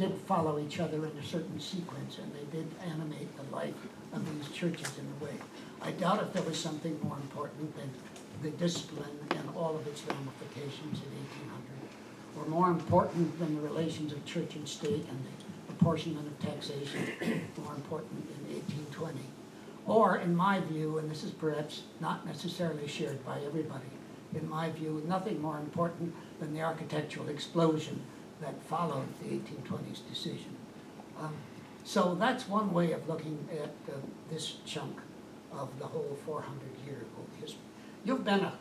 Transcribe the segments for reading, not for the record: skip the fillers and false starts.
did follow each other in a certain sequence, and they did animate the life of these churches in a way. I doubt if there was something more important than the discipline and all of its ramifications in 1800, or more important than the relations of church and state and the apportionment of taxation, more important in 1820. Or, in my view, and this is perhaps not necessarily shared by everybody, in my view, nothing more important than the architectural explosion that followed the 1820s decision. So that's one way of looking at this chunk of the whole 400-year-old history. You've been an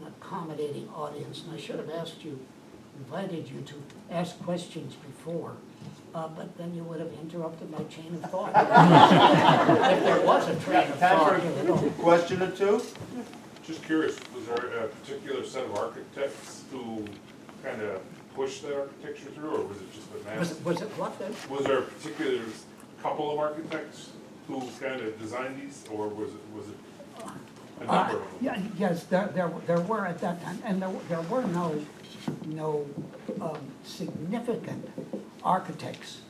accommodating audience, and I should have invited you to ask questions before, but then you would have interrupted my chain of thought. If there was a train of thought. Time for a question or two? Just curious, was there a particular set of architects who kind of pushed the architecture through, or was it just a mass? Was it what then? Was there a particular couple of architects who kind of designed these, or was it a number of them? Yeah, yes, there were at that time, and there were no significant architects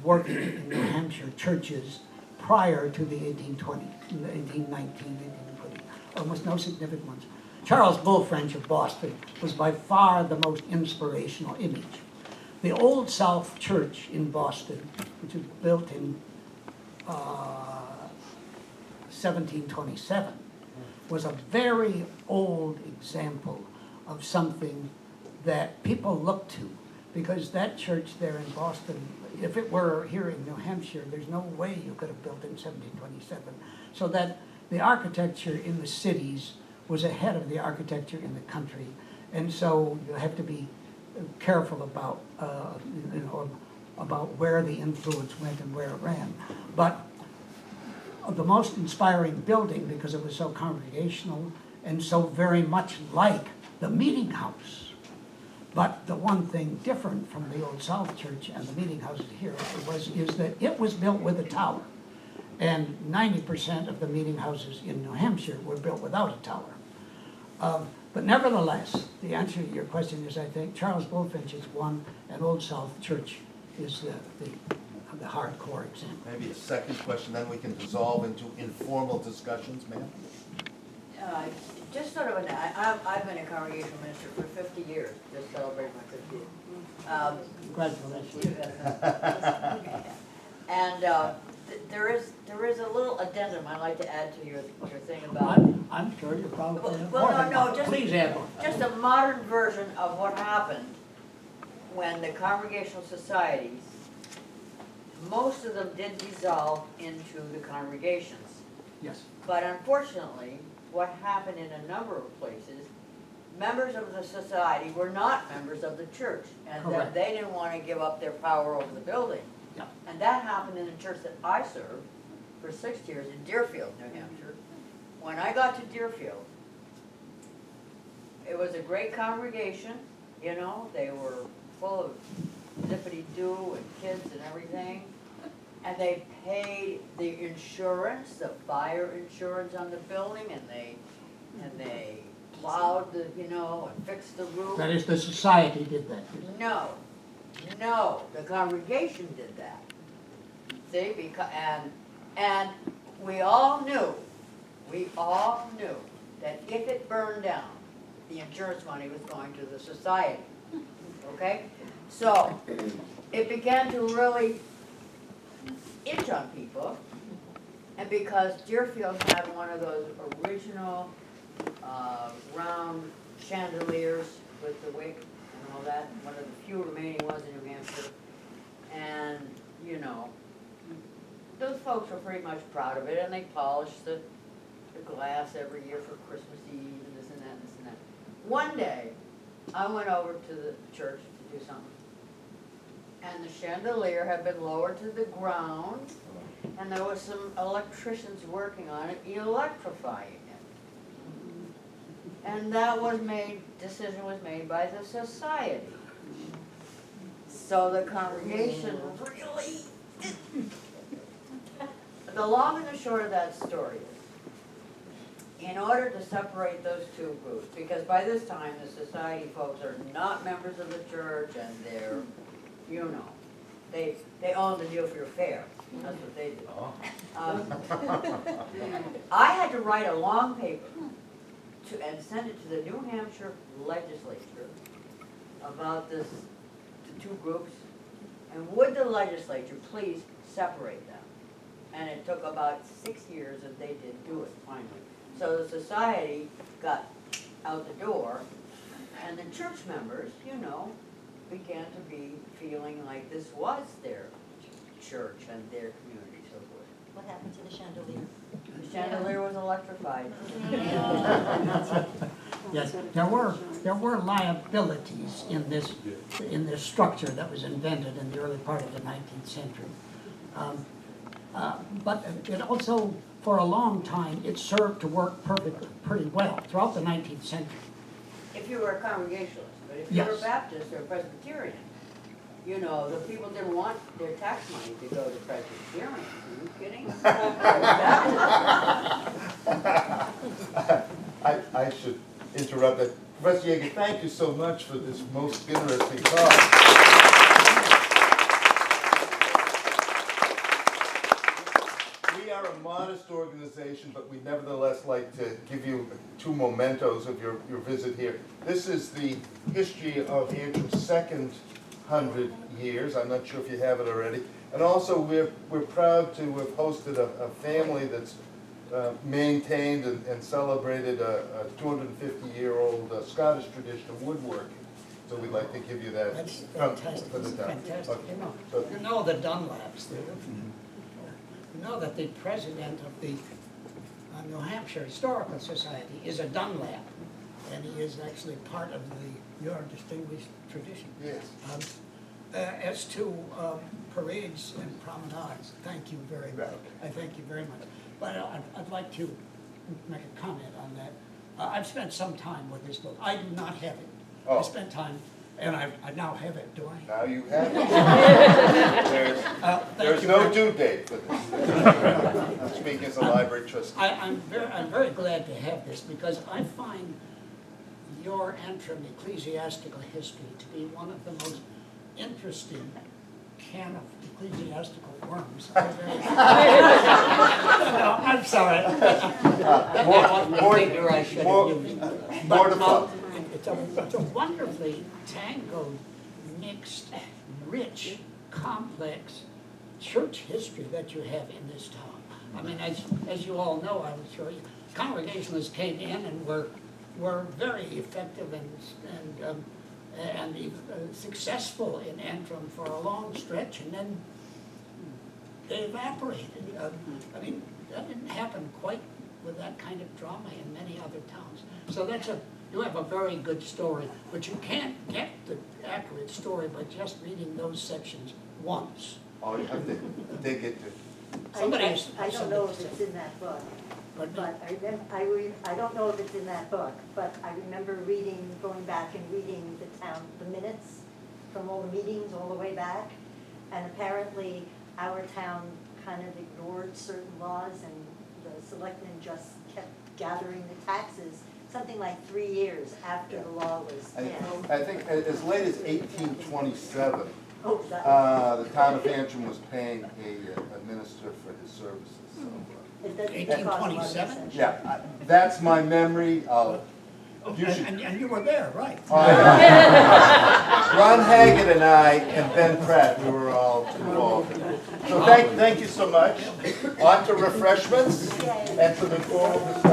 working in New Hampshire churches prior to the 1820s, 1819, 1820. Almost no significant ones. Charles Bullfinch of Boston was by far the most inspirational image. The Old South Church in Boston, which was built in 1727, was a very old example of something that people looked to, because that church there in Boston, if it were here in New Hampshire, there's no way you could have built it in 1727. So that the architecture in the cities was ahead of the architecture in the country, and so you have to be careful about about where the influence went and where it ran. But the most inspiring building, because it was so congregational and so very much like the meeting house. But the one thing different from the Old South Church and the meeting houses here is that it was built with a tower. And 90% of the meeting houses in New Hampshire were built without a tower. But nevertheless, the answer to your question is, I think, Charles Bullfinch is one, and Old South Church is the hardcore example. Maybe a second question, then we can dissolve into informal discussions, ma'am. Just sort of I've been a congregational minister for 50 years, just celebrated my 50 years. Congratulations. And there is a little addendum I'd like to add to your thing about. I'm sure you're probably Well, no, just please add one. just a modern version of what happened when the congregational societies, most of them did dissolve into the congregations. Yes. But unfortunately, what happened in a number of places, members of the society were not members of the church, and that Correct. they didn't want to give up their power over the building. Yeah. And that happened in the church that I served for 6 years in Deerfield, New Hampshire. When I got to Deerfield, it was a great congregation, you know, they were full of zippity-doo and kids and everything. And they paid the insurance, the fire insurance on the building, and they plowed the, you know, and fixed the roof. That is, the society did that. No, the congregation did that. See, and we all knew that if it burned down, the insurance money was going to the society, okay? So, it began to really itch on people, and because Deerfield had one of those original round chandeliers with the wick and all that, one of the few remaining ones in New Hampshire, and you know, those folks were pretty much proud of it, and they polished the glass every year for Christmas Eve and this and that and this and that. One day, I went over to the church to do something, and the chandelier had been lowered to the ground, and there was some electricians working on it, electrifying it. And that was decision was made by the society. So the congregation really, the long and the short of that story is, in order to separate those two groups, because by this time the society folks are not members of the church and they're, you know, They own the deal for your fare, that's what they do. Oh. I had to write a long paper and send it to the New Hampshire legislature about this, the two groups, and would the legislature please separate them? And it took about 6 years, and they did do it finally. So the society got out the door, and the church members, you know, began to be feeling like this was their church and their community, so forth. What happened to the chandelier? The chandelier was electrified. Yes, there were liabilities in this structure that was invented in the early part of the 19th century. But it also, for a long time, it served to work pretty well throughout the 19th century. If you were a Congregationalist, but if you were a Yes. Baptist or a Presbyterian, you know, the people didn't want their tax money to go to Presbyterians. Are you kidding? I should interrupt that. Professor Jaeger, thank you so much for this most interesting talk. We are a modest organization, but we nevertheless like to give you two mementos of your visit here. This is the history of Antrim's second 100 years. I'm not sure if you have it already. And also, we're proud to have hosted a family that's maintained and celebrated a 250-year-old Scottish tradition of woodworking. So we'd like to give you that. That's fantastic. For the town. Fantastic. Okay. You know the Dunlaps. You know that the president of the New Hampshire Historical Society is a Dunlap, and he is actually part of your distinguished tradition. Yes. As to parades and promenades, thank you very much. I thank you very much. But I'd like to make a comment on that. I've spent some time with this book. I do not have it. I Oh. spent time, and I now have it, do I? Now you have it. Thank There's you no very- due date for this. Speaking as a library trustee. I'm very glad to have this, because I find your Antrim ecclesiastical history to be one of the most interesting can of ecclesiastical worms. No, I'm sorry. Figure I should have used. More to But come. it's a wonderfully tangled, mixed, rich, complex church history that you have in this town. I mean, as you all know, I was sure, Congregationalists came in and were very effective and successful in Antrim for a long stretch, and then they evaporated. I mean, that didn't happen quite with that kind of drama in many other towns. So you have a very good story, but you can't get the accurate story by just reading those sections once. Oh, you have to dig into. I don't know if it's in that book, But but I don't know if it's in that book, but I remember going back and reading the minutes from all the meetings all the way back, and apparently our town kind of ignored certain laws, and the selectmen just kept gathering the taxes, something like 3 years after the law was passed. I think as late as 1827, Oh, that, the town of Antrim was paying a minister for his services. So, it doesn't cause a lot of 1827? sense. yeah, that's my memory. You should. and you were there, right? Ron Haggett and I and Ben Pratt, we were all involved. So thank you so much. On to refreshments and to the formal discussion.